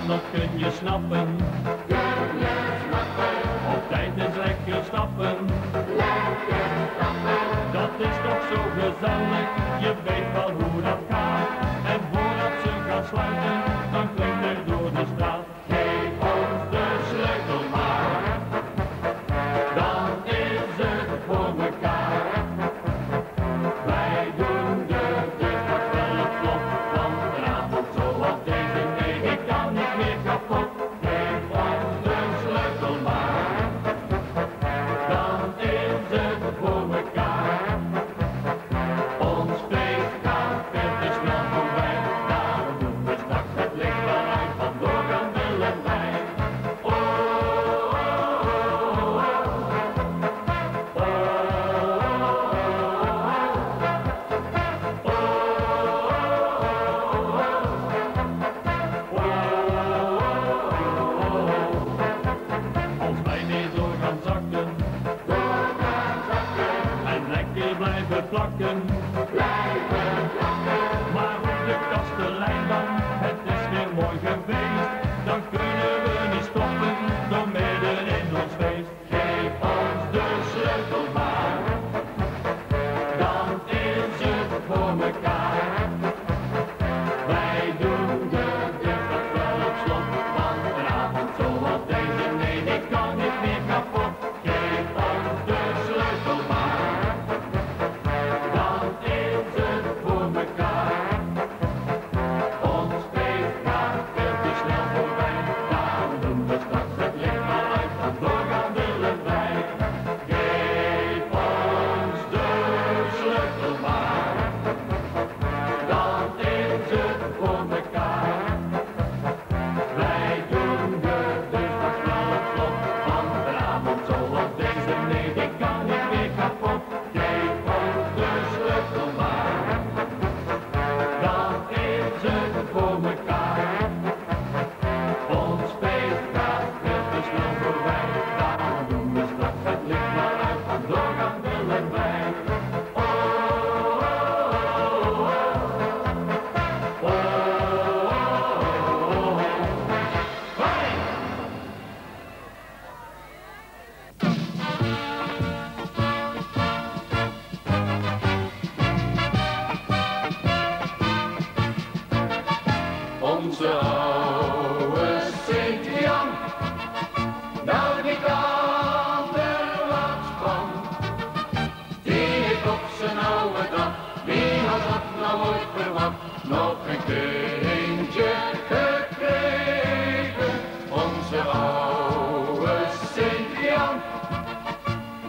dat kun je snappen. Op tijd is lekker stappen. Dat is toch zo gezellig, je weet wel hoe dat gaat. En voordat ze gaan sluiten, dan klinkt er door de straat. Geef ons de sleutel maar, dan is het voor mekaar. Wij doen de deur straks wel op slot, want vanavond zoals deze, nee, ik kan niet meer kapot. Geef ons de sleutel maar, dan is het voor mekaar. Ons feest gaat veel te snel voorbij, daarom doen we straks het licht wel uit, want doorgaan willen wij. Oh, oh, oh, oh, als wij weer door gaan zakken en lekker blijven plakken, maar op de kastelein dan, het is weer mooi geweest, dan kunnen we niet stoppen, door midden in ons feest. Geef ons de sleutel maar, dan is het voor mekaar. Wij doen de deur straks wel op slot, want vanavond zoals deze, nee, ik kan niet meer kapot. Geef ons de sleutel maar, dan is het voor mekaar. Ons feest gaat veel te snel voorbij, daarom doen we straks het licht maar uit, want doorgaan willen wij. Geef ons de sleutel maar, dan is het voor mekaar. Wij doen de deur straks wel op slot, want vanavond zoals deze, nee, ik kan niet meer kapot. Geef ons de sleutel maar, dan is het voor mekaar. Ons feest gaat veel te snel voorbij, daarom doen we straks het licht maar uit, want doorgaan willen wij. Oh, oh, oh, oh, oh, oh, oh. Hey! Onze oude Sint-Jan, nou die kan er wat van. Die heeft op zijn oude dag, wie had dat nou ooit verwacht, nog een kindje gekregen. Onze oude Sint-Jan,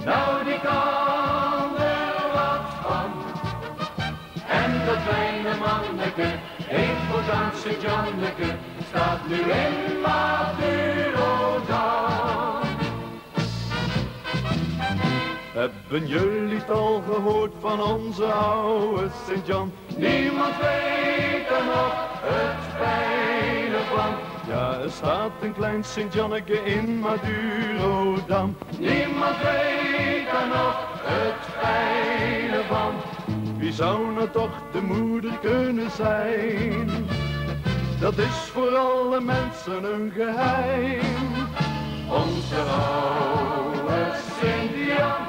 nou die kan er wat van. En dat kleine manneke heeft voortaan Sint-Janneke, staat nu in Madurodam. Hebben jullie het al gehoord van onze oude Sint-Jan? Niemand weet er nog het fijne van. Ja, er staat een klein Sint-Janneke in Madurodam. Niemand weet er nog het fijne van. Wie zou nou toch de moeder kunnen zijn? Dat is voor alle mensen een geheim. Onze oude Sint-Jan,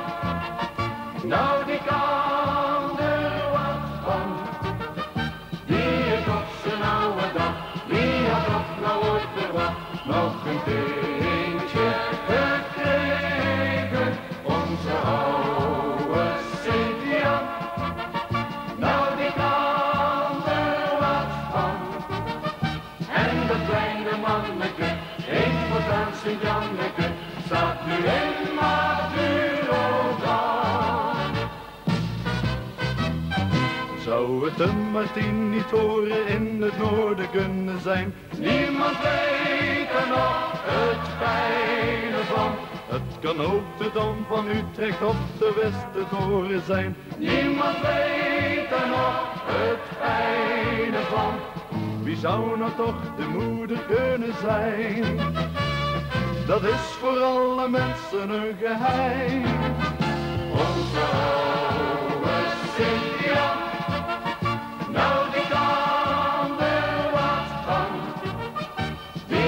nou die kan er wat van. Die heeft op zijn oude dag, wie had dat nou ooit verwacht, nog een kindje gekregen. Onze oude Sint-Jan, nou die kan er wat van. En dat kleine manneke heeft voortaan Sint-Janneke, staat nu in Madurodam. Zou het een Martini-toren in het noorden kunnen zijn? Niemand weet er nog het fijne van. Het kan ook de Dam van Utrecht of de Westertoren zijn. Niemand weet er nog het fijne van. Wie zou nou toch de moeder kunnen zijn? Dat is voor alle mensen een geheim. Onze oude Sint-Jan, nou die kan er wat van. Die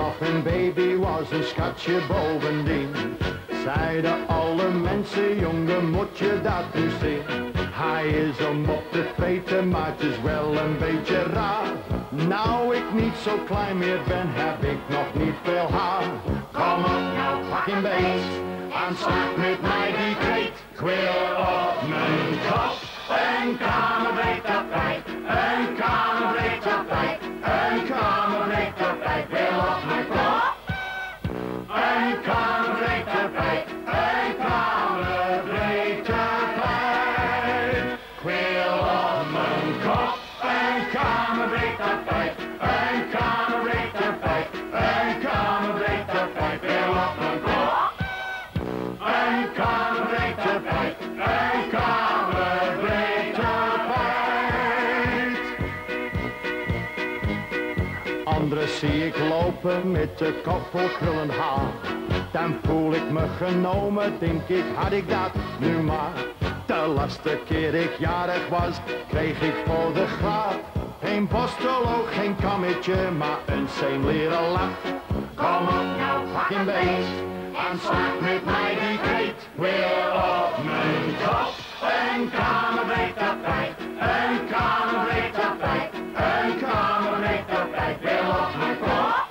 nog een baby was, een schatje bovendien. Zeiden alle mensen, jongen, moet je dat nu zien? Hij is om op te vreten, maar het is wel een beetje raar. Nou ik niet zo klein meer ben, heb ik nog niet veel haar. Kom op nou, pak een beet, en slaak met mij die kreet. Ik wil op mijn kop een kamerbreed tapijt, een kamerbreed tapijt, een kamerbreed tapijt. Ik wil op mijn kop een kamerbreed tapijt, een kamerbreed tapijt. Ik wil op mijn kop een kamerbreed tapijt, een kamerbreed tapijt, een kamerbreed tapijt. Ik wil op mijn kop een kamerbreed tapijt, een kamerbreed tapijt. Anderen zie ik lopen met de kop vol krullend haar. Dan voel ik me genomen, denk ik, had ik dat nu maar. De laatste keer ik jarig was, kreeg ik voor de graad. Geen borstel, ook geen kammetje, maar een zeemleren lap. Kom op nou, pak een beet, en slaak met mij die kreet. Wil op mijn kop een kamerbreed tapijt, een kamerbreed tapijt, een kamerbreed tapijt. Wil op mijn kop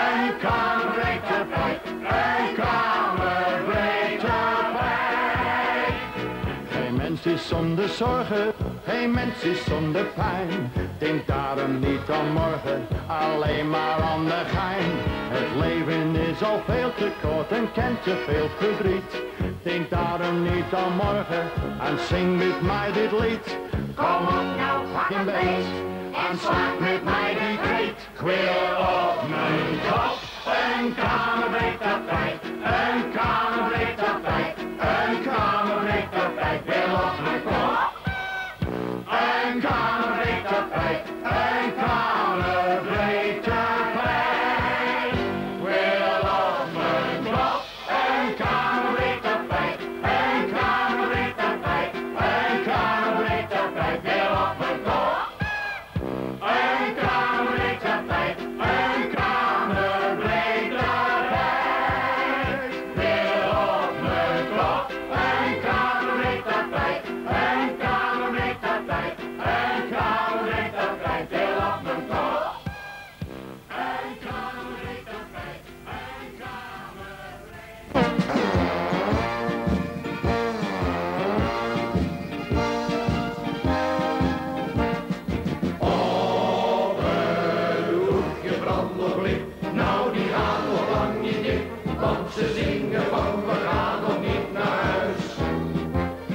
een kamerbreed tapijt, een kamerbreed tapijt. Geen mens is zonder zorgen, geen mens is zonder pijn. Denk daarom niet aan morgen, alleen maar aan de gein. Het leven is al veel te kort en kent te veel verdriet. Denk daarom niet aan morgen en zing met mij dit lied. Kom op nou, pak een beet, en slaak met mij die kreet. Ik wil op mijn kop een kamerbreed tapijt, een kamerbreed tapijt, een kamerbreed tapijt. Ik wil op mijn kop een kamerbreed tapijt, een kamerbreed tapijt. Ik wil op mijn kop een kamerbreed tapijt, een kamerbreed tapijt, een kamerbreed tapijt. Ik wil op mijn kop een kamerbreed tapijt, een kamerbreed tapijt. Ik wil op mijn kop een kamerbreed tapijt, een kamerbreed tapijt, een kamerbreed tapijt. Ik wil op mijn kop een kamerbreed tapijt, een Op een hoekje brandt nog licht, nou die gaan nog lang niet dicht, want ze zingen van we gaan nog niet naar huis.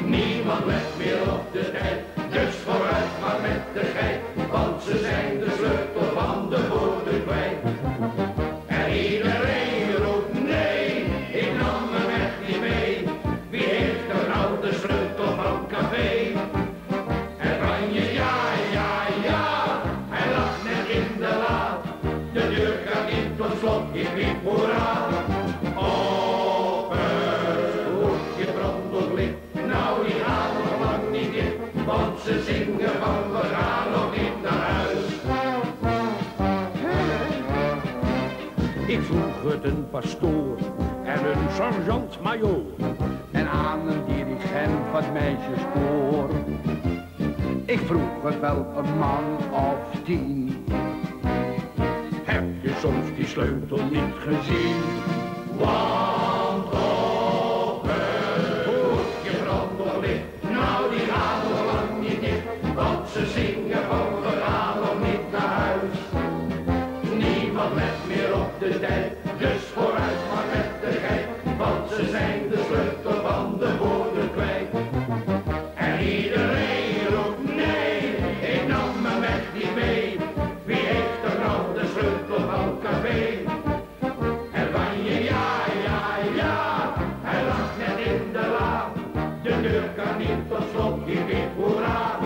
Niemand let meer op de tijd, dus vooruit maar met de geit, want ze zijn de sleutel van de woorden kwijt. En iedereen roept nee, ik nam hem echt niet mee. Wie heeft er nou de sleutel van café? En Oranje, ja, ja, ja, hij lag net in de la. De deur gaat niet tot slot, ik riep hoera. Op het hoekje brandt nog licht, nou die gaan nog lang niet dicht, want ze zingen van we gaan nog niet naar huis. Ik vroeg het een pastoor en een sergeant-majoor en aan een dirigent van het meisjeskoor. Ik vroeg het wel een man of 10. Heb je soms die sleutel niet gezien? Want op het hoekje brandt nog licht, nou die gaan nog lang niet dicht, want ze zingen van we gaan nog niet naar huis. Niemand let meer op de tijd, dus vooruit maar met de geit, want ze zijn de sleutel van de woorden kwijt. En iedereen roept nee, ik nam hem echt niet mee. Wie heeft er nou de sleutel van café? En Oranje, ja, ja, ja, hij lag net in de la. De deur kan niet tot slot, hier riep hoera.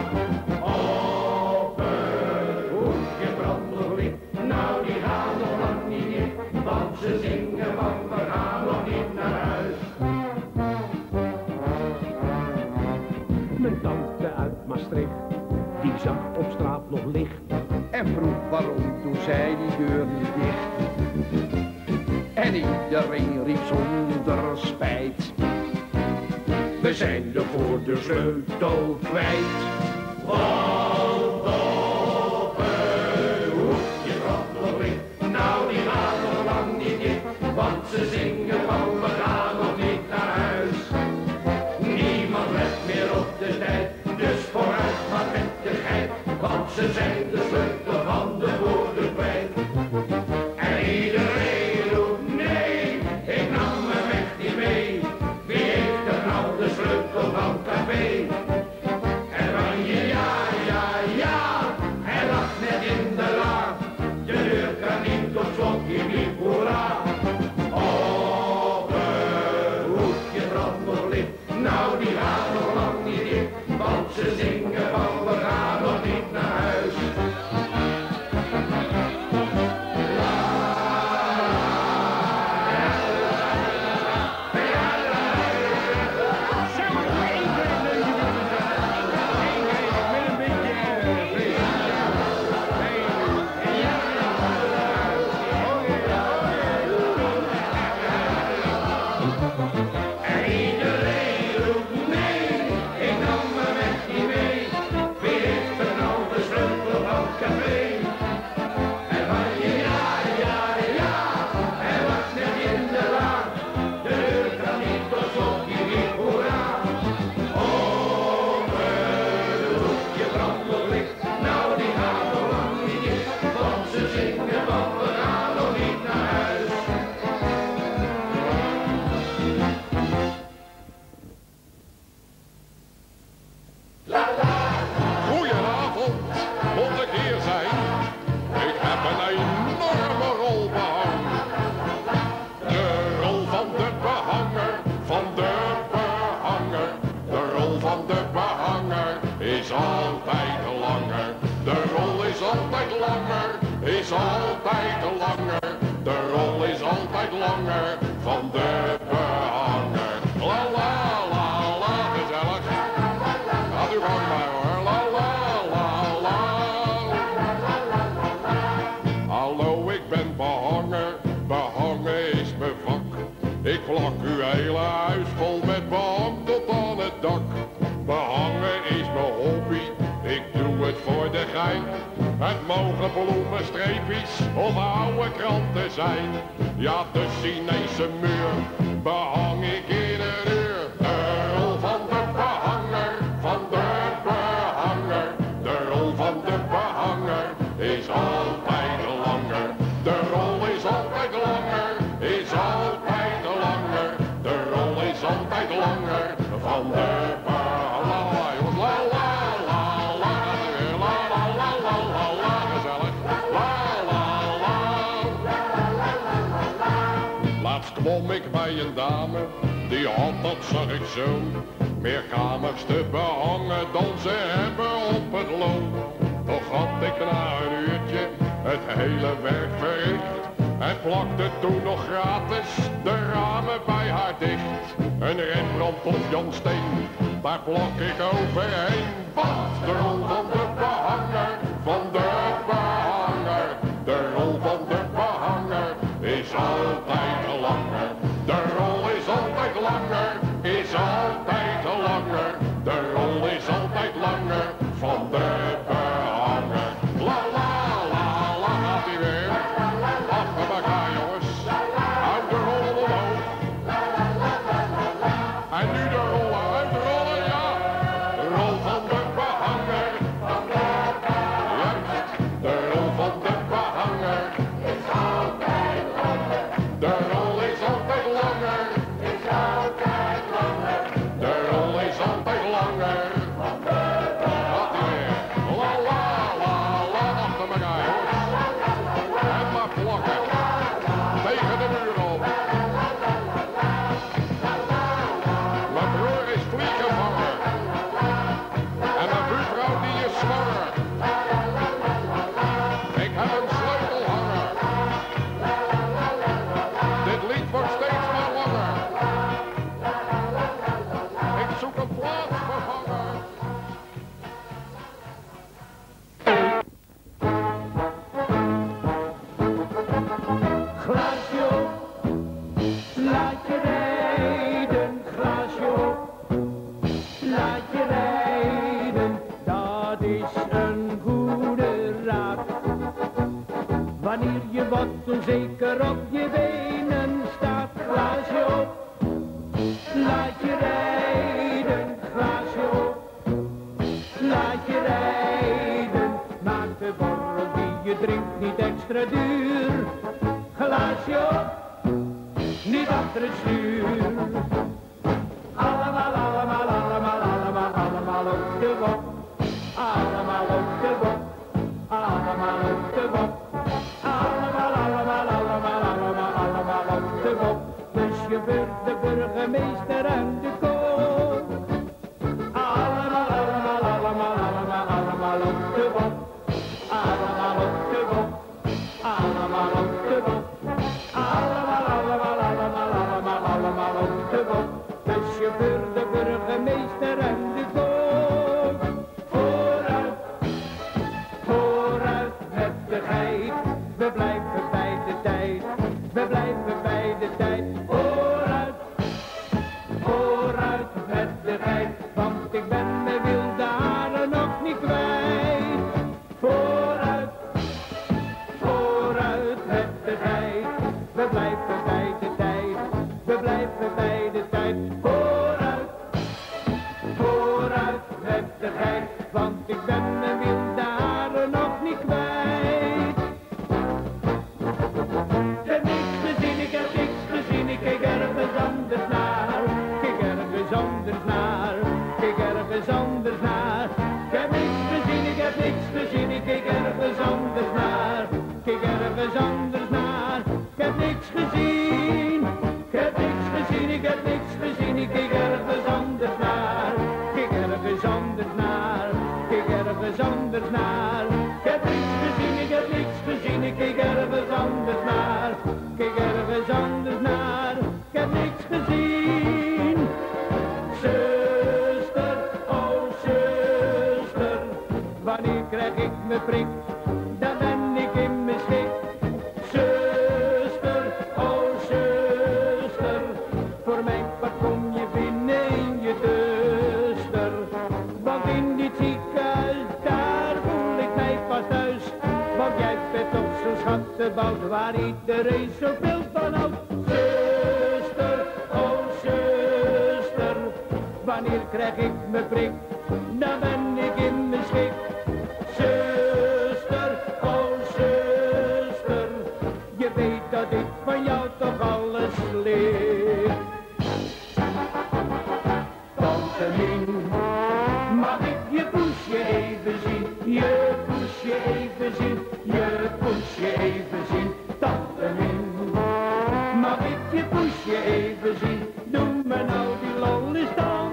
Op het hoekje brandt nog licht, nou die gaan nog lang niet dicht, want ze zingen van we gaan nog niet naar huis. Mijn tante uit Maastricht, die zag op straat nog licht. en vroeg waarom, toen zei die deur niet dicht. En iedereen riep zonder spijt: we zijn de sleutel kwijt. Want op een hoekje trappeling, nou die gaat nog lang niet dicht, want ze zingen van we gaan nog niet naar huis. Niemand let meer op de tijd, dus vooruit maar met de geit, want ze zijn de sleutel van de woorden kwijt. En iedereen roept nee, ik nam me weg niet mee, wie heeft er nou de sleutel van café? En Oranje, ja, ja, ja, hij lag net in de la, de deur kan niet op slot, je liep hoera. Op een hoekje trapperlicht, nou die gaat nog lang niet dicht, want ze zingen van we gaan nog niet naar huis. Goedenavond, moet ik hier zijn? Ik heb een enorme rol behangen. De rol van de behanger, van de behanger. De rol van de behanger is altijd langer. De rol is altijd langer, is altijd langer. De rol is altijd langer van de behanger. La la la la, gezellig. Gaat u gang maar hoor, la la la la. Hallo, ik ben behanger, behangen is mijn vak. Ik plak uw hele huis vol met behang tot aan het dak. Behangen is mijn hobby, ik doe het voor de gein. Het mogen bloemen, streepjes of oude kranten zijn. Ja, de Chinese muur behang ik ieder uur. De rol van de behanger, van de behanger. De rol van de behanger is altijd langer. De rol is altijd langer, is altijd langer. De rol is altijd langer van de behanger. La la la la, la la la la la la, gezellig. La la la. Laatst kwam ik bij een dame, die had, dat zag ik zo, meer kamers te behangen dan ze hebben op het loon. Toch had ik na een uurtje het hele werk verricht en plakte toen nog gratis de ramen bij haar dicht. Een Rembrandt of Jan Steen, daar plak ik overheen. Wat de rol van de behanger, van de behanger. De rol van de behanger is altijd langer. De rol is altijd langer, is altijd langer. De rol is altijd langer van de behanger. La la la la, gaat ie weer. Achter elkaar jongens. Uit de rol omhoog. En nu de rollen, uitrollen, ja. De rol van de behanger is een goede raad. Wanneer je wat onzeker op je benen staat, glaasje op, laat je rijden, glaasje op, laat je rijden. Maak de borrel die je drinkt niet extra duur, glaasje op, niet achter het stuur. Allemaal, allemaal, allemaal, allemaal, allemaal op de wop, allemaal op de wop, allemaal op de wop. Allemaal, allemaal, allemaal, allemaal, allemaal op de wop. De chauffeur, de burgemeester en de kok. Allemaal, allemaal, allemaal, allemaal, allemaal op de wop. Allemaal op de wop. Allemaal op de wop. Allemaal, allemaal, allemaal, allemaal, allemaal op de wop. De chauffeur, de burgemeester en de kok. Vooruit, vooruit met de geit. We blijven bij de tijd, we blijven bij de tijd. Vooruit, vooruit met de geit, want ik ben mijn wilde haren nog niet kwijt. Vooruit, vooruit met de geit, we blijven bij de tijd, we blijven bij de tijd. Vooruit, vooruit met de geit, want ik ben mijn wilde haren nog niet kwijt. Ik kijk ergens anders naar, kijk ergens anders naar, kijk ergens anders naar. Ik heb niks gezien, ik heb niks gezien, ik kijk ergens anders naar, kijk ergens anders naar. Ik heb niks gezien, ik heb niks gezien, ik heb niks gezien, ik kijk ergens anders naar, kijk ergens anders naar, kijk ergens anders naar. Ik heb niks gezien, ik heb niks gezien, ik kijk ergens anders naar, kijk ergens anders naar. Ik heb niks gezien. Zuster, oh zuster, wanneer krijg ik mijn prik? Dan ben ik in mijn schik. Zuster, oh zuster, voor mijn part kom je binnen in je duster. Want in dit ziekenhuis, daar voel ik mij pas thuis. Want jij bent toch zo'n schattenbout waar iedereen zoveel van houdt. Wanneer krijg ik mijn prik, dan ben ik in mijn schik. Zuster, oh zuster, je weet dat ik van jou toch alles leer. Tante Mien, mag ik je poesje even zien? Je poesje even zien, je poesje even zien. Tante Mien, mag ik je poesje even zien? Doe me nou die lol eens dan.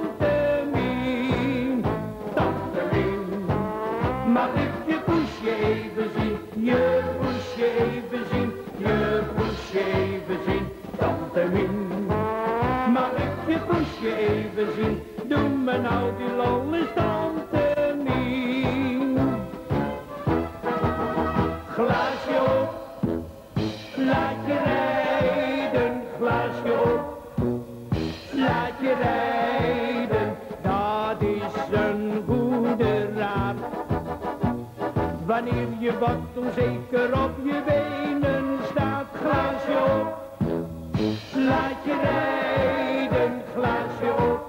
Mag ik je poesje even zien, je poesje even zien, je poesje even zien, Tante Mien. Mag ik je poesje even zien, doe me nou die lol eens, Tante Mien. Glaasje op, laat je rijden, glaasje op, laat je rijden, dat is een goede raad. Wanneer je wat onzeker op je benen staat, glaasje op, laat je rijden, glaasje op,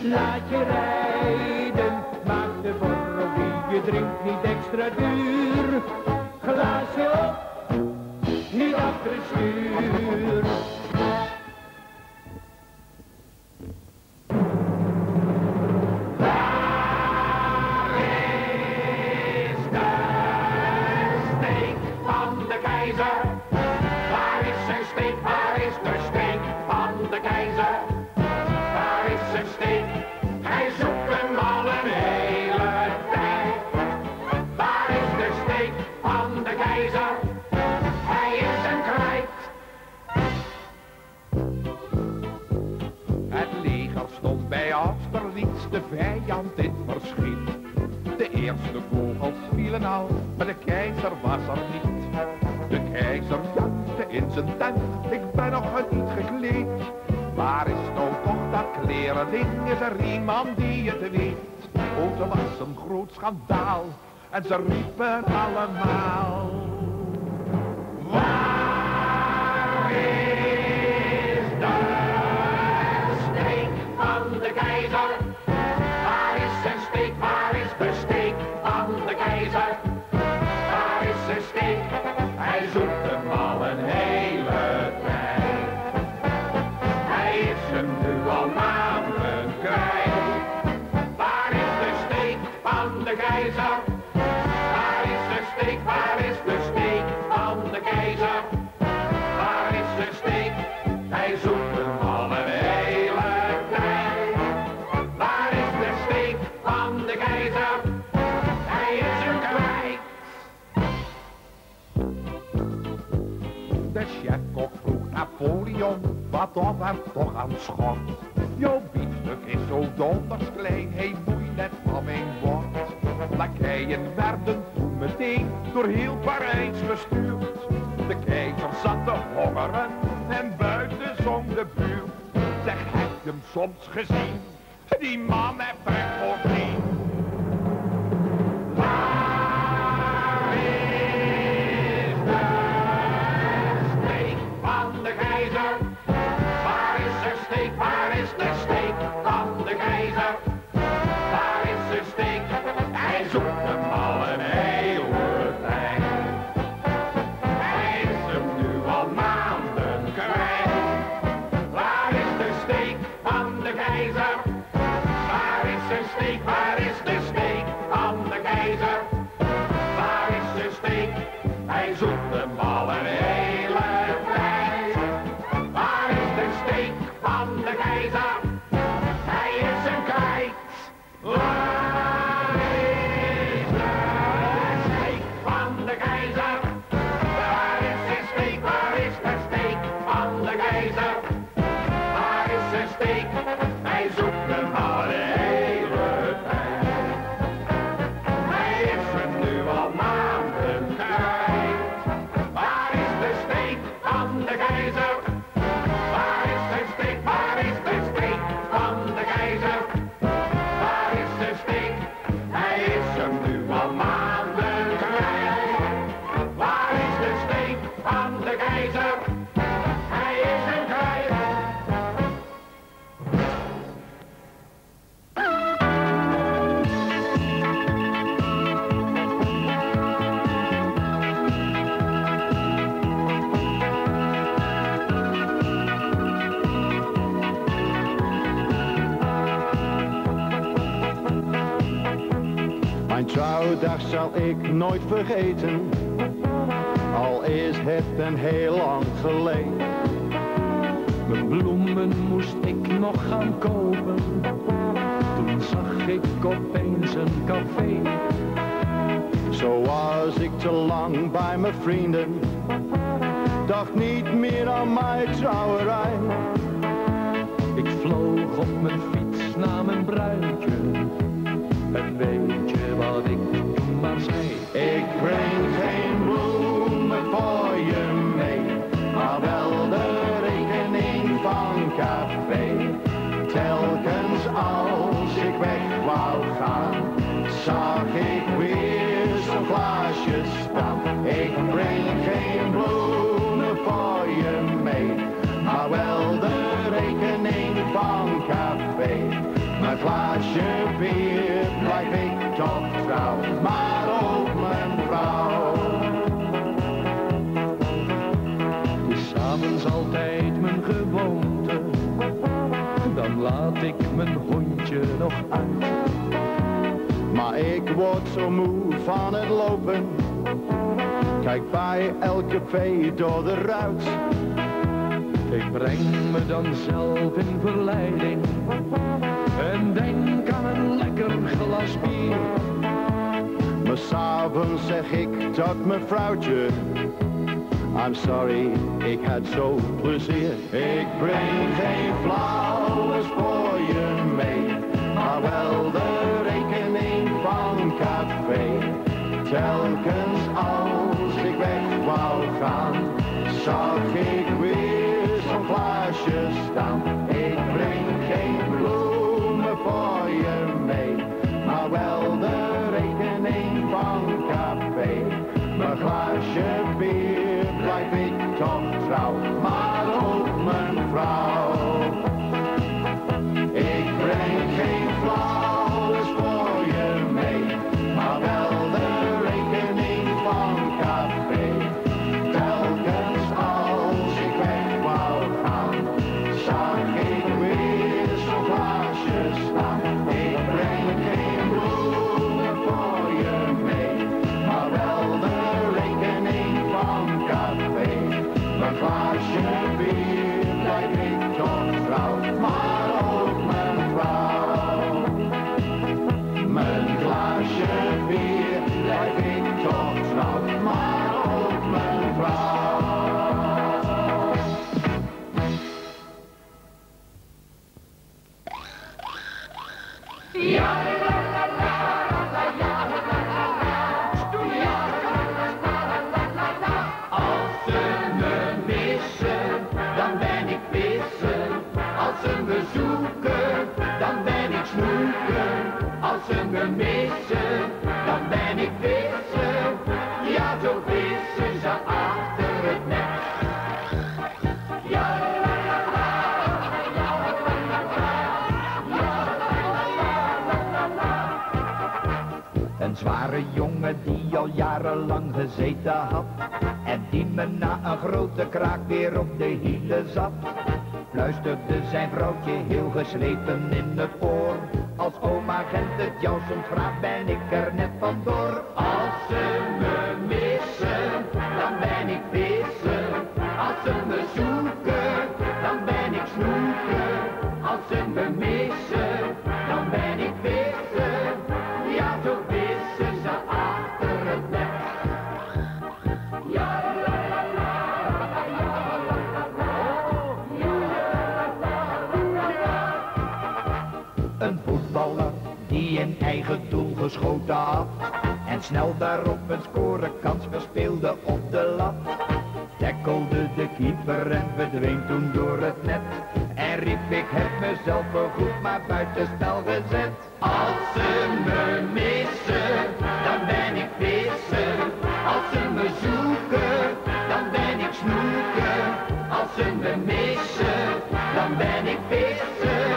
laat je rijden. Maak de borrel die je drinkt niet extra duur, glaasje op, niet achter het stuur. De vijand in verschiet. De eerste kogels vielen al, maar de keizer was er niet. De keizer jankte in zijn tent, ik ben nog niet gekleed. Waar is nou toch dat kleren ding, is er iemand die het weet? Oh, het was een groot schandaal. En ze riepen allemaal. Waar is de steek van de keizer? Waar is zijn steek? Waar is de steek van de keizer? Waar is zijn steek? Hij zoekt hem al een hele tijd. Hij is hem nu al maanden kwijt. Waar is de steek van de keizer? Waar is de steek? Waar is de steek van de keizer? Waar is de steek? Hij zoekt hem al een hele tijd. Waar is de steek van de keizer? Hij is hem kwijt. De chefkok vroeg Napoleon wat of er toch aan schort. Jouw biefstuk is zo donders klein, hij moeit net van mijn bord. Lakeien werden toen meteen door heel Parijs gestuurd. De keizer zat te hongeren en buiten zong de buurt. Zeg, heb je hem soms gezien? Die man heeft trek voor tien. Waar is de steek van de keizer? Waar is de steek? Waar is de steek van de keizer? Waar is de steek? Hij zoekt hem al een hele tijd. Hij is hem nu al maanden kwijt. Waar is de steek van de keizer? Waar is de steek? Waar is de steek van de keizer? Waar is de steek? Hij zoekt hem al een hele tijd. Waar is de steek van de keizer? Hij is hem kwijt. Waar is de steek van de keizer? Waar is de steek? Waar is de steek van de keizer? Waar is de steek? Hij zoekt hem al de hele tijd. Hij is hem nu al maanden kwijt. Waar is de steek van de keizer? Waar is de steek? Waar is de steek van de keizer? Waar is de steek? Hij is hem nu al maanden kwijt. Waar is de steek van de keizer? Hij is hem kwijt. Mijn trouwdag zal ik nooit vergeten, al is het een heel lang geleden. Mijn bloemen moest ik nog gaan kopen. Toen zag ik opeens een café. Zo was ik te lang bij mijn vrienden, dacht niet meer aan mijn trouwerij. Ik vloog op mijn fiets naar mijn bruidje. En weet je wat ik toen maar zei? Ik breng geen bloemen voor je mee, maar wel de rekening van café. Telkens als ik weg wou gaan, zag ik weer zo'n glaasje staan. Ik breng geen bloemen voor je mee, maar wel de rekening van café. Mijn glaasje bier blijf ik toch trouw, maar ook mijn vrouw. Het is 's avonds altijd mijn gewoonte, dan laat ik mijn hondje nog uit. Maar ik word zo moe van het lopen, kijk bij elk café door de ruit. Ik breng me dan zelf in verleiding en denk aan een lekker glas bier. Maar 's avonds zeg ik tot mijn vrouwtje, I'm sorry, ik had zo plezier. Ik breng geen flauwes voor je mee, maar wel de rekening van café. Telkens als ik weg wou gaan, zag ik weer zo'n glaasje staan. Ik breng geen bloemen voor je mee, toch trouw, maar ook mijn vrouw. Ik breng geen flauwes voor je mee, maar wel de rekening van café. Telkens als ik weg wou gaan, zag ik weer zo'n glaasje staan. Ik breng geen bloemen voor je mee, maar wel de rekening van café. Mijn glaasje bier blijf ik toch trouw, maar ook mijn vrouw. Mijn glaasje bier blijf ik toch trouw, maar ook mijn vrouw. Als ze me missen, dan ben ik vissen. Als ze me zoeken, dan ben ik snoeken. Als ze me missen, dan ben ik vissen. Ja, zo vissen ze achter het net. Ja, la, la, la, ja, la, la, la, ja, la, la, la. Een zware jongen die al jarenlang gezeten had en die me na een grote kraak weer op de hielen zat, fluisterde zijn vrouwtje heel geslepen in het oor. Als oma Gent het jou soms vraagt, ben ik er net vandoor. Als ze me missen, dan ben ik vissen. Als ze me zoeken, dan ben ik snoeken. Als ze me missen, dan ben ik vissen. Ja, zo vissen ze achter het net. Ja, la, la, la, ja, la, la, la, ja, la, la, la. Een voetballer die in eigen doel geschoten had en snel daarop een scorekans verspeelde op de lat, tackelde de keeper en verdween toen door het net en riep: ik heb mezelf voorgoed maar buitenspel gezet. Als ze me missen, dan ben ik vissen. Als ze me zoeken, dan ben ik snoeken. Als ze me missen, dan ben ik vissen.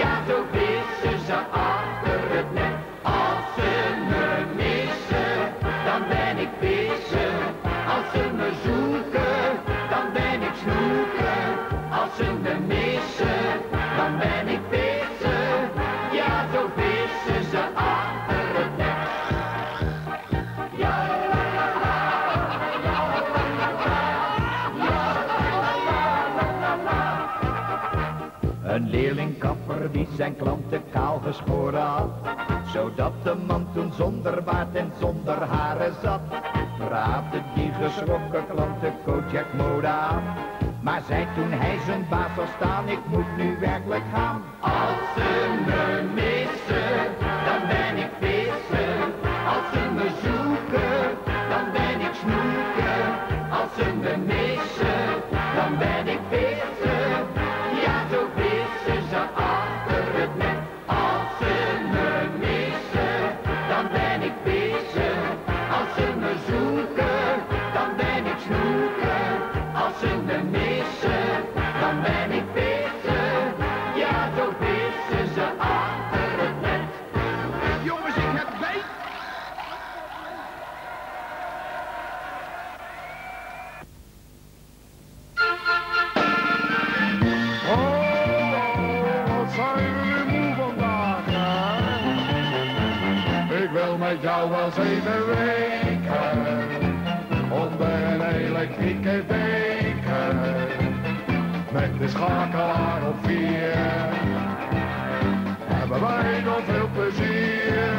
Ja, zo vissen ze achter het net. Als ze me missen, dan ben ik vissen. Als ze me zoeken, dan ben ik snoeken. Als ze me missen, dan ben ik vissen. Ja, zo vissen ze achter het net. Ja, la, la, la, ja, la, la, la, ja, la, la, la, la. Een leerlingkapper die zijn klanten kaal geschoren had, zodat de man toen zonder baard en zonder haren zat. Raadde die geschrokken klanten Kojak mode aan, maar zei toen hij zijn baas zag staan: ik moet nu werkelijk gaan. Als ze me missen, dan ben ik vissen. Als ze me zoeken, dan ben ik snoeken. Als ze me missen, dan ben ik vissen. Ja, zo vissen ze achter het net. Als ze me missen, dan ben ik vissen. Als ze me zoeken, dan ben ik snoeken. Als ze me missen, dan ben ik vissen. Ja, zo vissen ze achter het net. Jongens, ik heb beet. Wat zijn we weer moe vandaag, hè? Ik wil met jou wel 7 weken onder een elektrieke deken, met de schakelaar op 4 hebben wij nog veel plezier.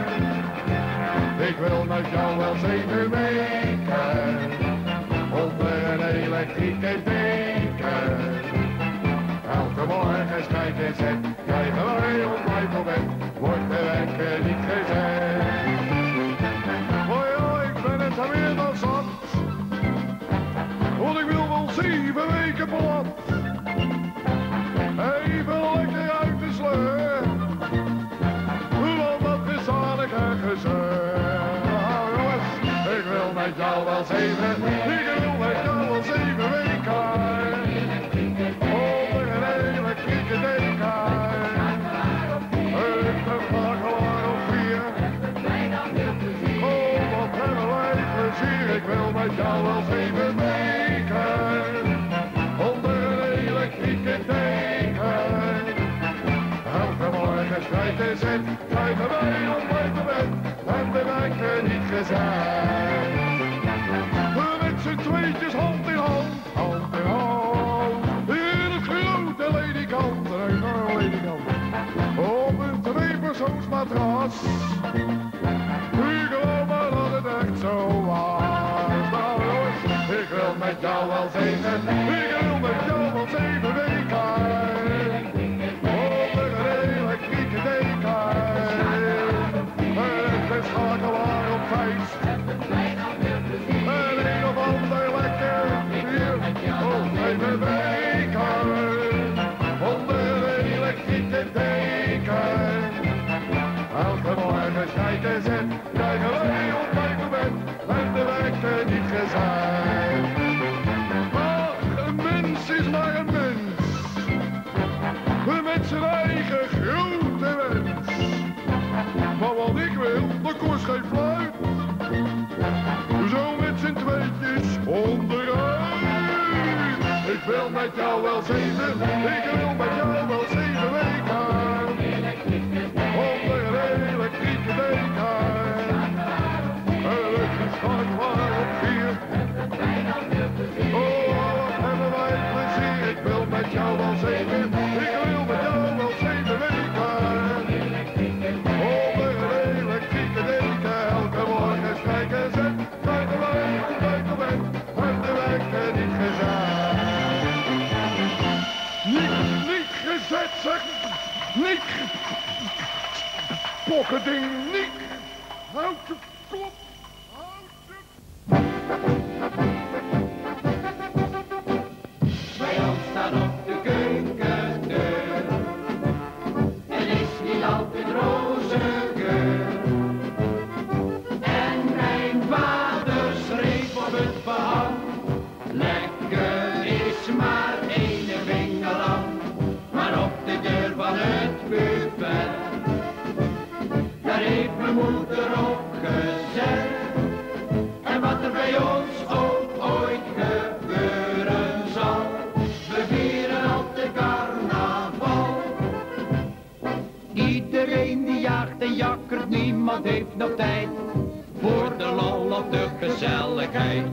Ik wil met jou wel 7 weken onder een elektrieke deken. Elke morgen schijnt en zet, krijgen wij ontbijt op bed, wordt de wekker niet gezet. Oh ja, ik ben het er weer dan zat, want ik wil wel 7 weken plat. Even lekker uit de sleur, want dat is zalig en gezeur. Ik wil met jou wel 7, ik wil met jou wel 7 weken. met jou wel 7 weken onder een elektrieke deken. Elke morgen strijdt de zet, krijgen wij ontbijt op bed en de wijken niet gezegd. We met z'n tweetjes hand in hand, hand in hand, in het grote ledikant, een enorm ledikant, op een 2-persoonsmatras. U gelooft maar dat het echt zo was. Nou jongens, ik wil met jou wel 7, ik wil met jou wel 7 weken. Onder een elektrieke deken. En het schakelaar op 5. En een of ander lekker hier. Oh, 7 weken. Onder een elektrieke deken. Elke morgen schijt de zet, krijgen wij ontbijt op bed en de wijken niet gezegd. Ach, een mens is maar een mens, met zijn eigen grote wens. Maar wat ik wil, dat kost geen fluit, zo met z'n tweetjes onderuit. Ik wil met jou wel 7, ik wil met jou wel 7 weken. Onder een elektrieke deken. Elektrisch schakelaar op 4. Oh, wat hebben wij plezier. Ik wil met jou wel 7. Ik wil met jou wel 7 weken. Onder een elektrieke deken. Elke morgen strijken zet. Krijgen wij ontbijt op bed. En de wijken niet gezet. Niet gezet, zeg. Niet pokkending, niet. Houd je kop. Houd je... Bij ons staat op de keukendeur. Het is niet altijd roze geur. En mijn vader schreef op het behang. Lekker is maar 1 vinger lang. Maar op de deur van het buffet, daar heeft mijn moeder op gezet. En wat er bij ons ook ooit gebeuren zal, we vieren altijd carnaval. Iedereen die jaagt en jakkert, niemand heeft nog tijd voor de lol of de gezelligheid.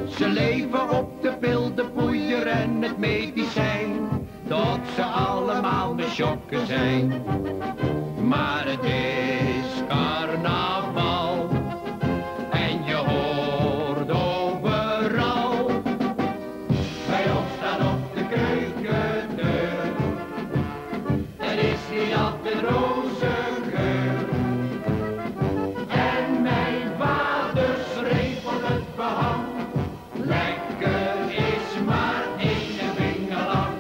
Ze leven op de pil, de poeier en het medicijn, tot ze allemaal met schokken zijn. Maar het is carnaval en je hoort overal. Bij ons staat op de keukendeur. Het is niet altijd roze geur. En mijn vader schreef op het behang. Lekker is maar 1 vinger lang.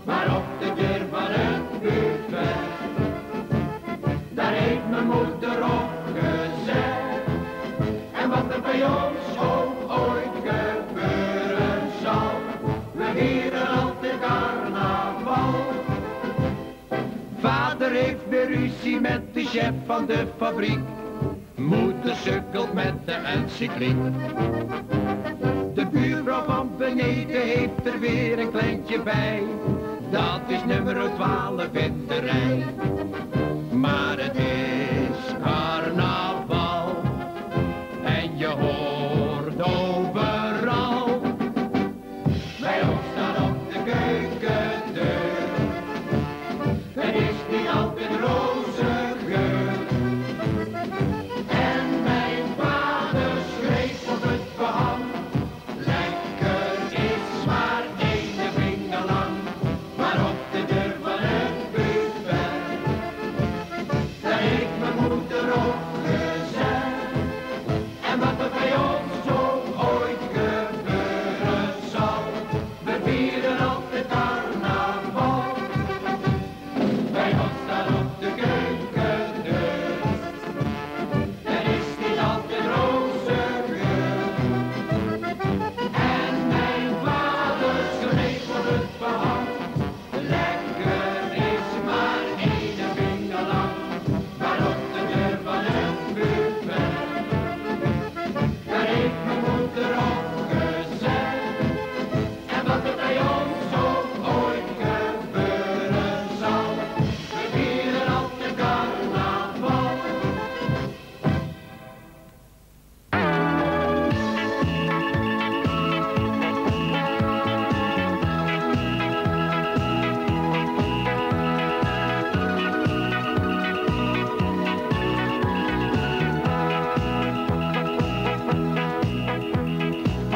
Maar op de deur van het buffet, daar heeft mijn moeder op gezet. En wat er bij ons ook ooit gebeuren zal, we vieren altijd carnaval. Vader heeft weer ruzie met de chef van de fabriek. Moeder sukkelt met de encycliek. De buurvrouw van beneden heeft er weer een kleintje bij. Dat is nummer 12 in de rij. Maar het is carnaval en je hoort overal. Bij ons staat op de keukendeur. Het is niet altijd roze geur. En mijn vader schreef op het behang. Lekker is maar 1 vinger lang. Maar op de deur van het buffet, daar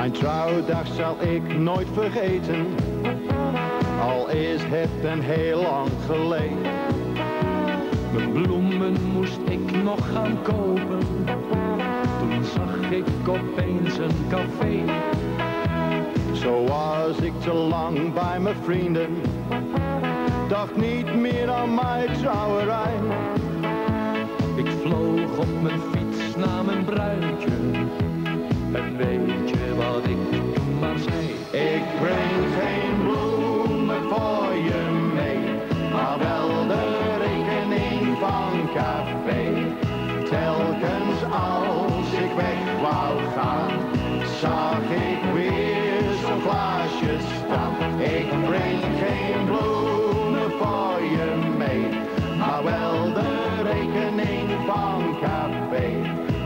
Mijn trouwdag zal ik nooit vergeten, al is het een heel lang geleden. Mijn bloemen moest ik nog gaan kopen, toen zag ik opeens een café. Zo was ik te lang bij mijn vrienden, dacht niet meer aan mijn trouwerij. Ik vloog op mijn fiets naar mijn bruidje, en weet je wat ik toen maar zei? Ik breng geen bloemen voor je mee, maar wel de rekening van café. Telkens als ik weg wou gaan, zag ik weer zo'n glaasje staan. Ik breng geen bloemen voor je mee, maar wel de rekening van café.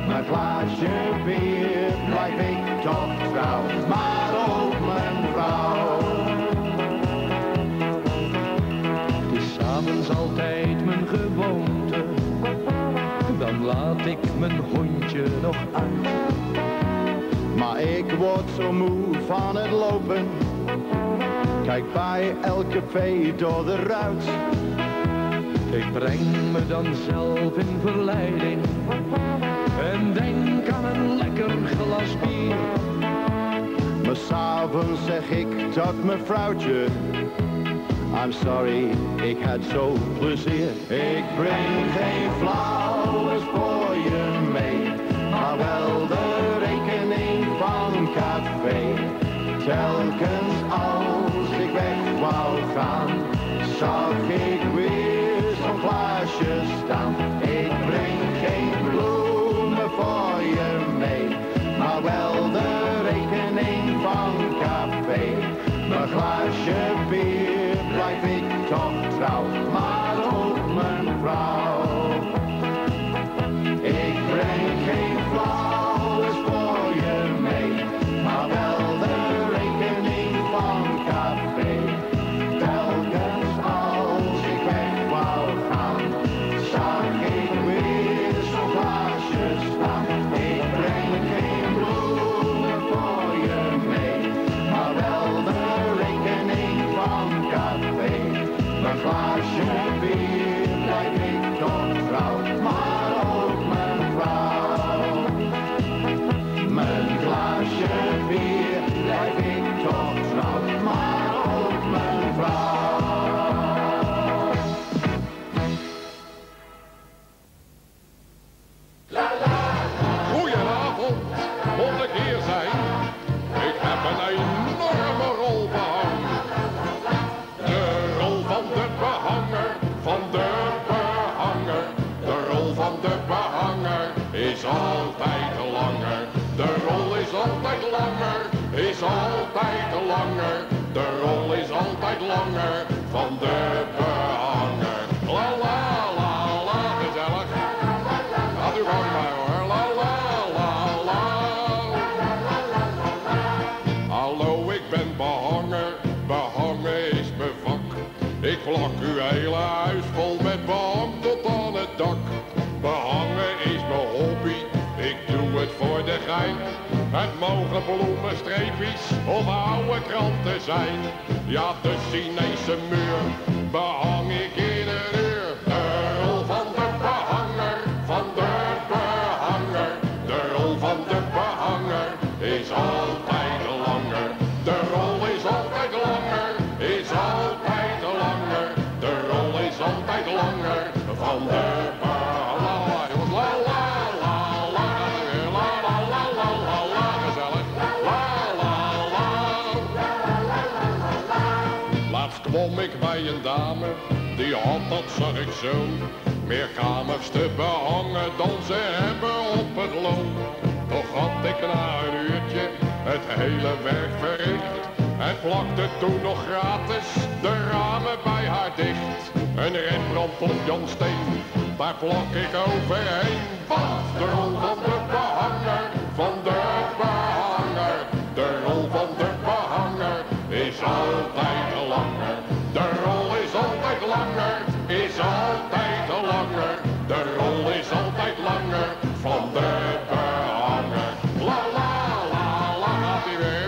Mijn glaasje bier blijf ik toch trouw, maar ook mijn vrouw. Het is 's avonds altijd mijn gewoonte, dan laat ik mijn hondje nog uit. Maar ik word zo moe van het lopen, kijk bij elk café door de ruit. Ik breng me dan zelf in verleiding en denk aan een lekker glas bier. Maar 's avonds zeg ik tot mijn vrouwtje, I'm sorry, ik had zo plezier. Ik breng geen flowers voor je mee, maar wel de rekening van café. Telkens als ik weg wou gaan, zag ik weer zo'n glaasje staan. Ik breng geen bloemen voor je mee, maar wel de rekening van café. Mijn glaasje bier blijf ik toch trouw, maar ook mijn vrouw. Ik breng geen flowers voor je mee, maar wel de rekening van café. Telkens als ik weg wou gaan, zag ik weer zo'n glaasje staan. Ik breng geen bloemen voor je mee, maar wel de rekening van café. Mijn glaasje bier blijf ik toch trouw, maar ook mijn vrouw. Mijn glaasje bier blijf ik toch trouw, maar ook mijn vrouw. Goedenavond, moet ik hier zijn? Ik heb een enorme rol behangen. De rol van de behanger, van de behanger. De rol van de behanger is altijd langer. De rol is altijd langer, is altijd langer. De rol is altijd langer van de behanger. La la la la, gezellig. Gaat u gang maar hoor, la la la la. Hallo, ik ben behanger, behangen is mijn vak. Ik plak uw hele huis vol met behang tot aan het dak. Behangen is mijn hobby, ik doe het voor de gein. Het mogen bloemen, streepjes of oude kranten zijn. Ja, de Chinese muur behang ik in een uur. De rol van de behanger, van de behanger. De rol van de behanger is altijd langer. De rol is altijd langer, is altijd langer. De rol is altijd langer van de behanger. La la la la, la la la la la la, gezellig. La la la. Laatst kwam ik bij een dame, die had, dat zag ik zo, meer kamers te behangen dan ze hebben op het loon. Toch had ik na een uurtje het hele werk verricht en plakte toen nog gratis de ramen bij haar dicht. Een Rembrandt of Jan Steen, daar plak ik overheen. Want de rol van de behanger, van de behanger. De rol van de behanger is altijd langer. De rol is altijd langer, is altijd langer. De rol is altijd langer van de behanger. La la la la, gaat ie weer.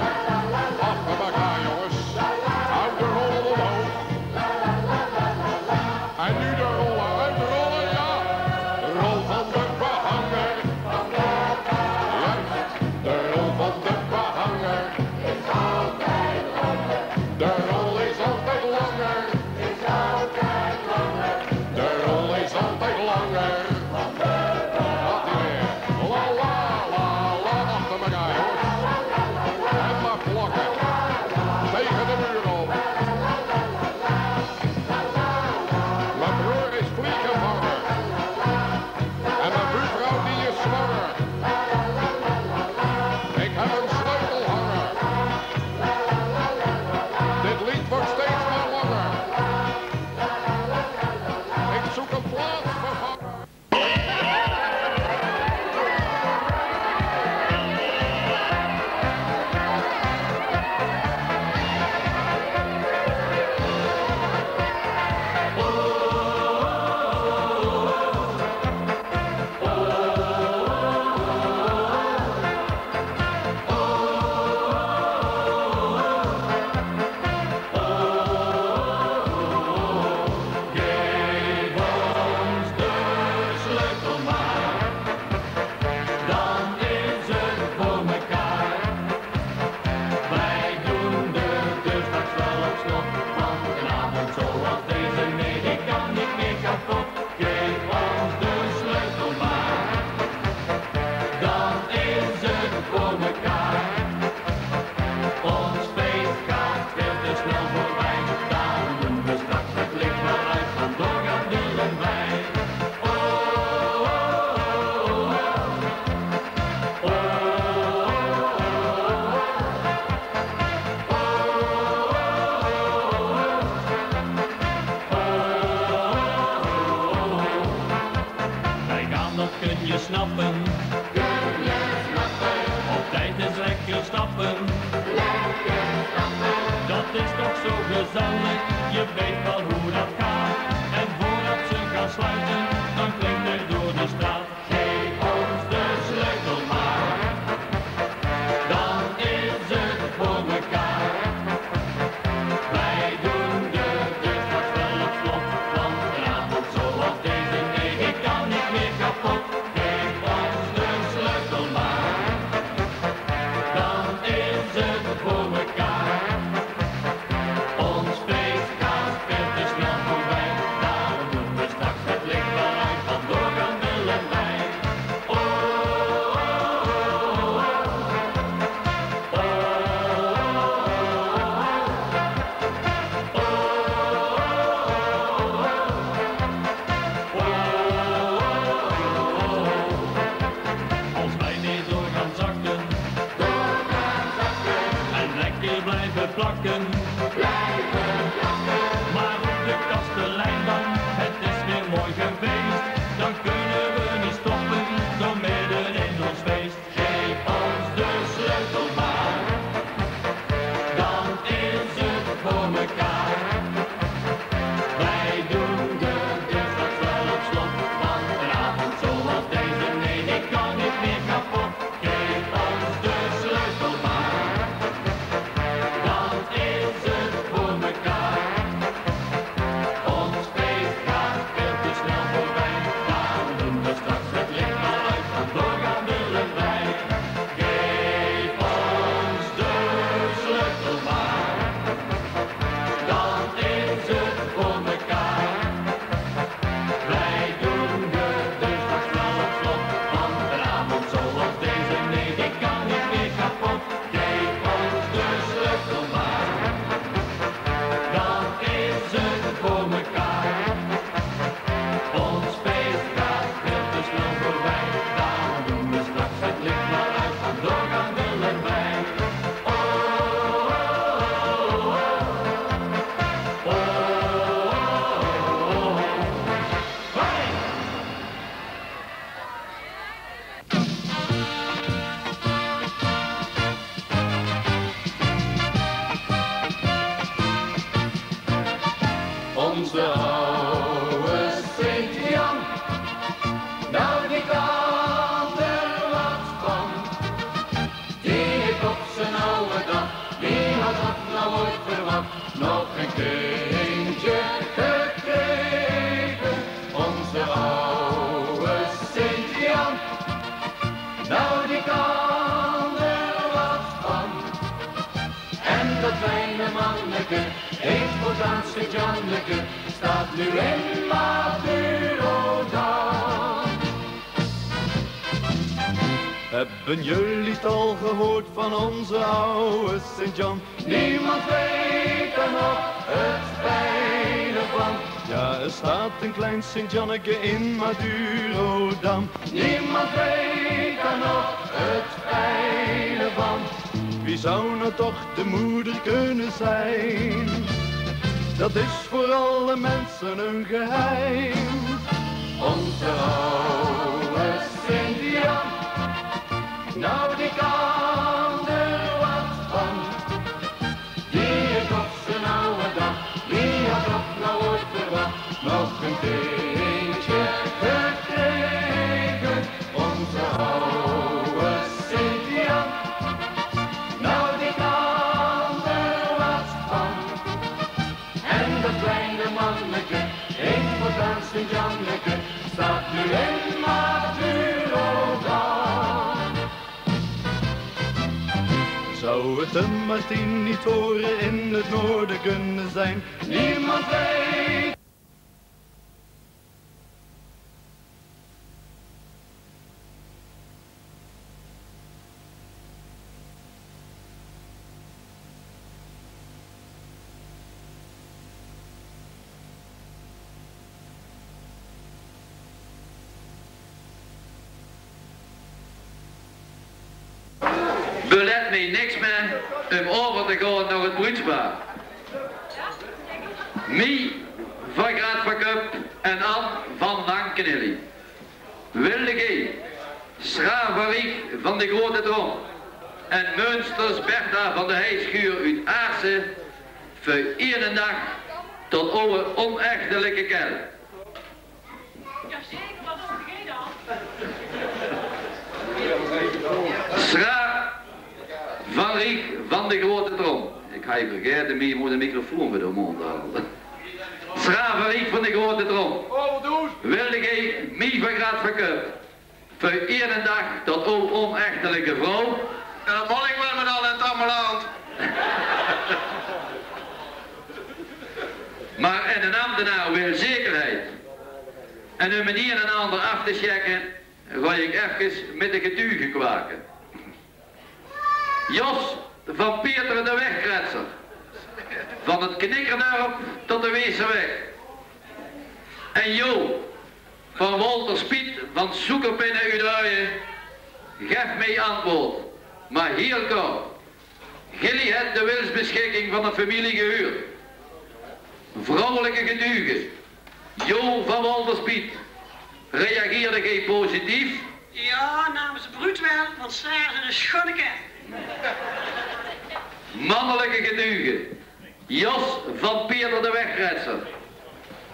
plakken. Maar op de kastelein dan, het is weer mooi geweest. Dan kunnen we niet stoppen, dan midden in ons feest. Geef ons de sleutel maar, dan is het voor mekaar. Wij doen de deur straks wel op slot, want een avond zoals deze, nee, die kan niet meer kapot. Geef ons de sleutel maar, dan is het voor mekaar. Ons feest gaat veel te snel voorbij, daarom doen we straks het licht maar uit, want doorgaan willen wij. Geef ons de sleutel maar, dan is het voor mekaar. Wij doen de deur straks wel op slot, want een avond zoals deze, nee, die kan niet meer kapot. Geef ons de sleutel maar, dan is het voor mekaar. Ons feest gaat veel te snel voorbij, daarom doen we straks het licht maar uit, want doorgaan willen wij. Oh, oh, oh, oh, oh, oh, oh. Hey! Onze oude Sint-Jan, nou die kan er wat van. Die heeft op zijn oude dag, wie had dat nou ooit verwacht, nog een kindje gekregen. Onze oude Sint-Jan, nou die kan er wat van. En dat kleine manneke heeft voortaan Sint-Janneke, staat nu in Madurodam. Hebben jullie het al gehoord van onze oude Sint-Jan? Niemand weet er nog het fijne van. Ja, er staat een klein Sint-Janneke in Madurodam. Niemand weet er nog het fijne van. Wie zou nou toch de moeder kunnen zijn? Dat is voor alle mensen een geheim. Onze oude Sint-Jan, nou die kan er wat van. Die heeft op zijn oude dag, wie had dat nou ooit verwacht, nog een kindje gekregen. Onze oude Sint-Jan, nou die kan er wat van. En dat kleine manneke, heeft voortaan Sint-Janneke, staat nu in Madurodam. Zou het een Martien niet horen in het noorden kunnen zijn? Niemand weet. Belet mij niks meer om over te gaan naar het bruidspaar. Mie van Graat van Cup en Ann van Lankenilly. Wilde G. Schraveriek van de Grote Trom. En Munsters Bertha van de Heischuur uit Aarsen. Voor iedere dag tot over onechtelijke kel. Ja, zeker, wat is het dan? Schra van Riek van de Grote Trom. Ik ga je vergeten, maar je moet een microfoon bij de mond houden. Schra van Riek van de Grote Trom. Wilde G. Mie van Graat van Cup. Voor iedere dag tot over onechtelijke vrouw. Ja, moet ik wel met al in het ambulant. Maar en een ambtenaar wil zekerheid. En om een hier en ander af te checken, ga ik even met de getuigen kwaken. Jos van Pieter de Wegkretser. Van het Knikkerdorp tot de Weeserweg. En Jo van Walter Spiet van Zoekerpinnen uit Uien. Geef mij antwoord, maar heel kort. Gilly het de wilsbeschikking van een familie gehuurd. Vrouwelijke getuige, Jo van Walterspiet, reageerde gij positief? Ja, namens de bruut wel, want zij is een schonneke. Mannelijke getuige, Jos van Peter de Wegretser,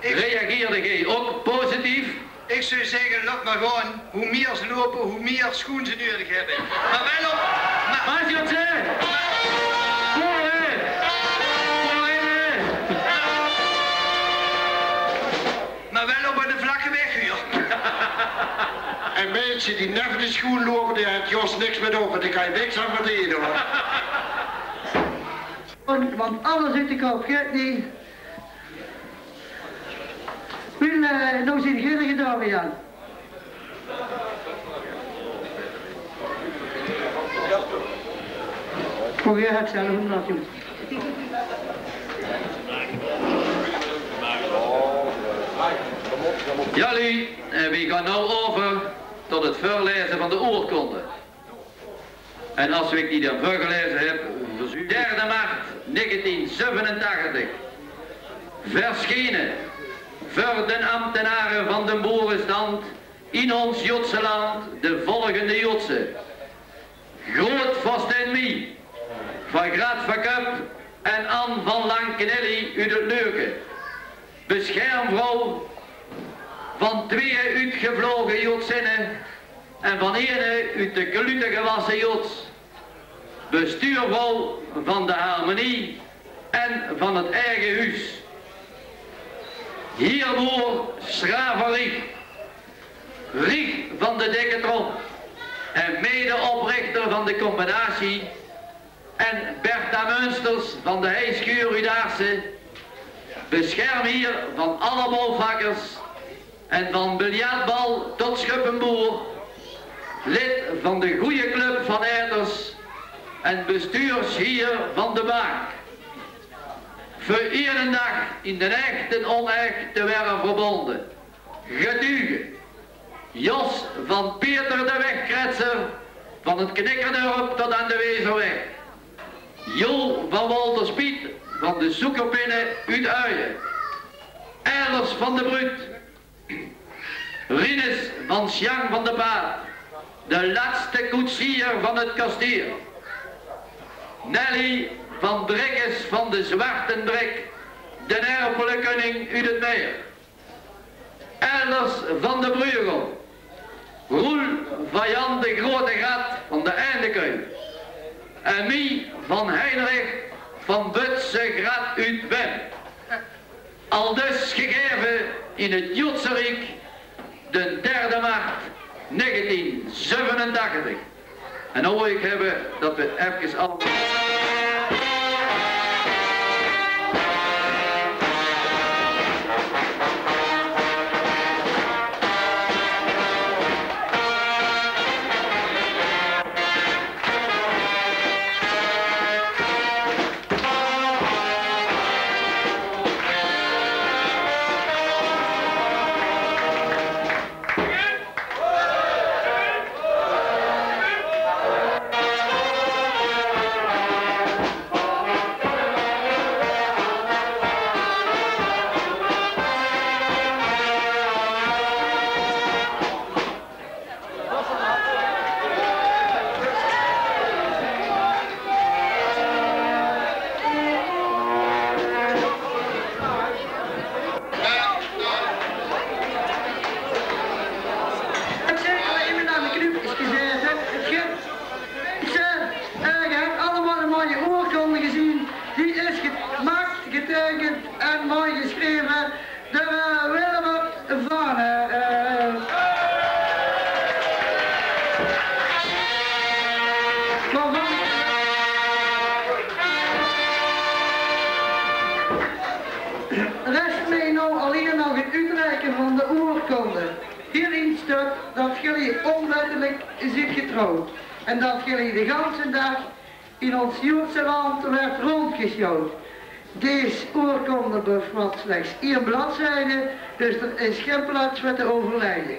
reageerde gij ook positief? Ik zou zeggen, loop maar gewoon, hoe meer ze lopen, hoe meer schoen ze nodig hebben. Maar wel op... Maar als je het zegt! Maar wel op de vlakke weg, joh. En mensen die net de schoen lopen, die heeft Jos niks meer over. Daar kan je niks aan verdienen, hoor. Want alles uit de kop, gek niet. Wil nou zijn gillen gedaan, Jan. Voor je het zelf een laten doen. Jullie, we gaan nu over tot het voorlezen van de oorkonde. En als ik die dan voorgelezen heb, 3 maart 1987, verschenen voor de ambtenaren van de boerenstand in ons Jodse land de volgende Jodse. Grootvorstin Mie, van Graat van Kup en Anne van Lankenelli uit het Leuke. Beschermvrouw van 2 uitgevlogen Jodzinnen en van 1 uit de gluten gewassen Jods. Bestuurvrouw van de harmonie en van het eigen huis. Hiervoor Schraven Riech van de Dikke Trom en medeoprichter van de combinatie en Bertha Munsters van de Heischuur Udaarse, beschermheer van alle bouwvakkers en van biljartbal tot Schuppenboer, lid van de Goeie Club van Eiters en bestuursheer van de Bank. Voor iedere dag in de echt en onecht te werden verbonden. Getuige Jos van Peter de Wegkretser van het Knikkerdorp tot aan de Wezerweg. Jo van Walterspiet van de Zoekerpinnen uit Uien. Eilers van de Bruut. Rinus van Sjang van de Paard. De laatste koetsier van het kasteel. Nelly van Brekkes van de Zwartenbrek, de erfelijkening uit het meer. Elders van de Brugel. Roel van Jan de Grote Gat van de Eindekuil. En Mie van Heinrich van Butse Grat uit Wem. Aldus gegeven in het Jodse Rijk, de 3 maart 1987. En nou wil ik hebben dat we even allemaal... En mooi geschreven, de Willem van rest mij nou alleen nog het uitreiken van de oorkonde. Hierin staat dat jullie onwettelijk zit getrouwd en dat jullie de ganse dag in ons Joodse land werd rondgesjouwd. Deze oorkonde bevat slechts 1 bladzijde, dus er is geen plaats voor te overlijden.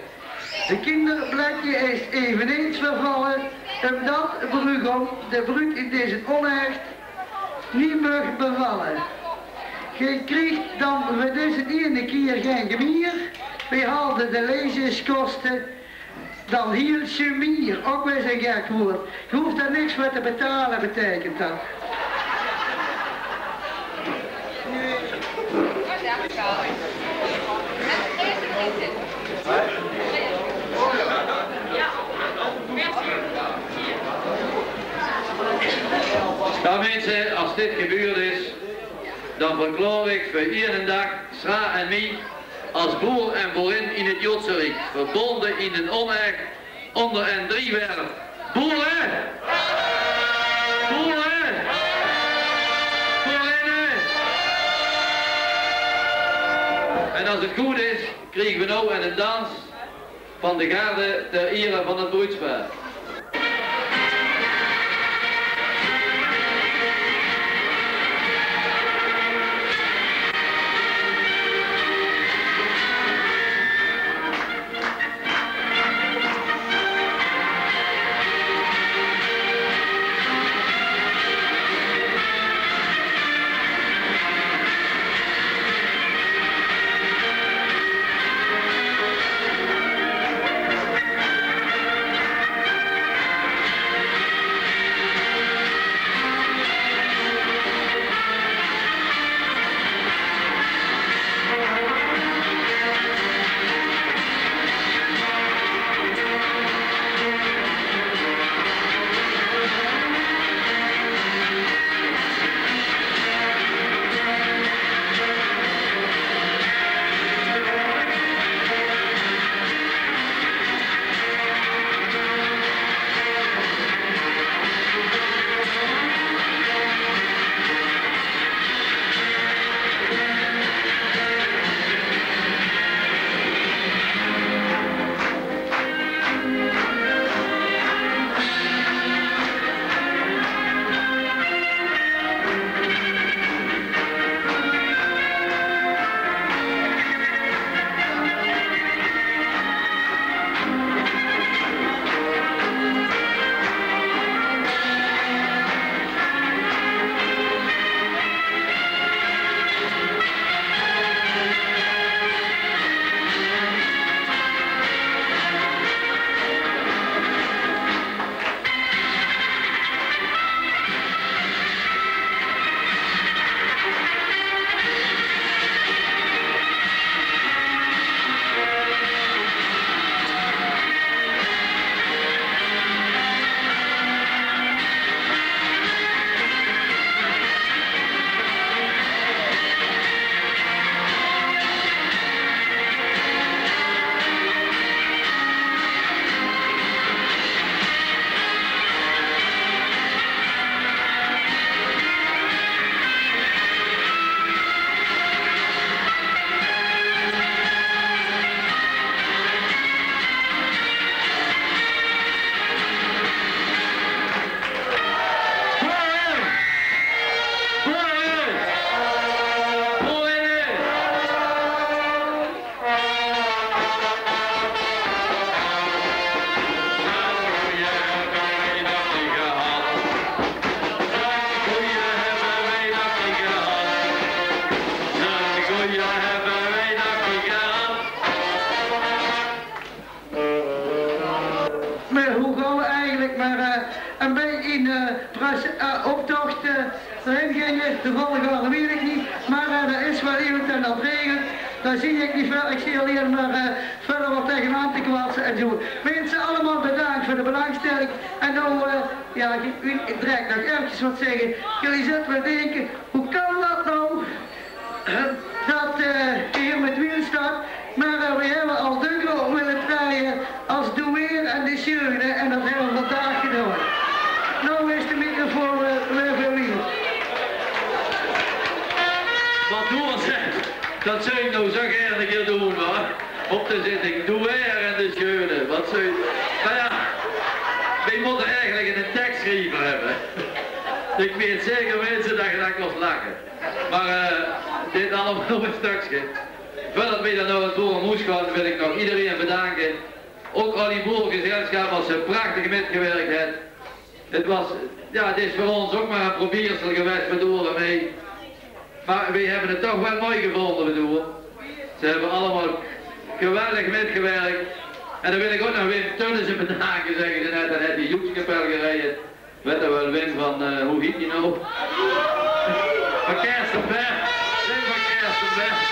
De kinderbladje is eveneens vervallen Omdat Bruegom de bruid in deze onecht niet mag bevallen. Je krijgt dan voor deze ene keer geen gemier. We haalden de lezingskosten. Dan hield je meer, ook weer zijn gek woord. Je hoeft daar niks voor te betalen, betekent dat. Nou mensen, als dit gebeurd is, dan verklaar ik voor één dag Sra en mij als boer en boerin in het Jotserijk, verbonden in een onecht onder een driewerf. Boeren! Boeren! Boerinnen! En als het goed is, krijgen we nou een dans van de garde ter ere van het broedspaar. optocht erin gingen, toevallig waren, weet ik niet, maar er is wel iemand en dat regent, daar zie ik niet veel, ik zie alleen maar verder wat tegenaan te kwatsen en zo. Mensen, allemaal bedankt voor de belangstelling en nou, ja, ik dreig nog eventjes wat zeggen, jullie zitten wel denken, hoe kan dat nou, dat hier met wiel staat, maar we hebben al dubbel willen draaien als Douweer en de Sjeune en dat hebben we vandaag gedaan. Nou is de microfoon weer voor wie. Wat doen we zeg? Dat zou ik nou zo gerne een keer doen hoor. Op de zitting, Douweer en de Sjeune. Wat zou je... Nou ja, wij moeten eigenlijk een tekstschrijver hebben. Ik weet zeker mensen dat je dat kost lachen. Maar dit allemaal nog een stukje. Voordat wij dan nou het door moest gaan, wil ik nog iedereen bedanken ook al die boelgezelschap als ze prachtig metgewerkt heeft. Het was, ja, het is voor ons ook maar een probiersel geweest, bedoel mee. Maar we hebben het toch wel mooi gevonden, bedoel. Ze hebben allemaal geweldig metgewerkt. En dan wil ik ook nog Wim Tullissen bedanken, zeggen ze net. Dan heeft die Joekskapel gereden. Weet je wel, Wim van, hoe heet die nou? Van Kerstenberg. Wim van Kerstenberg.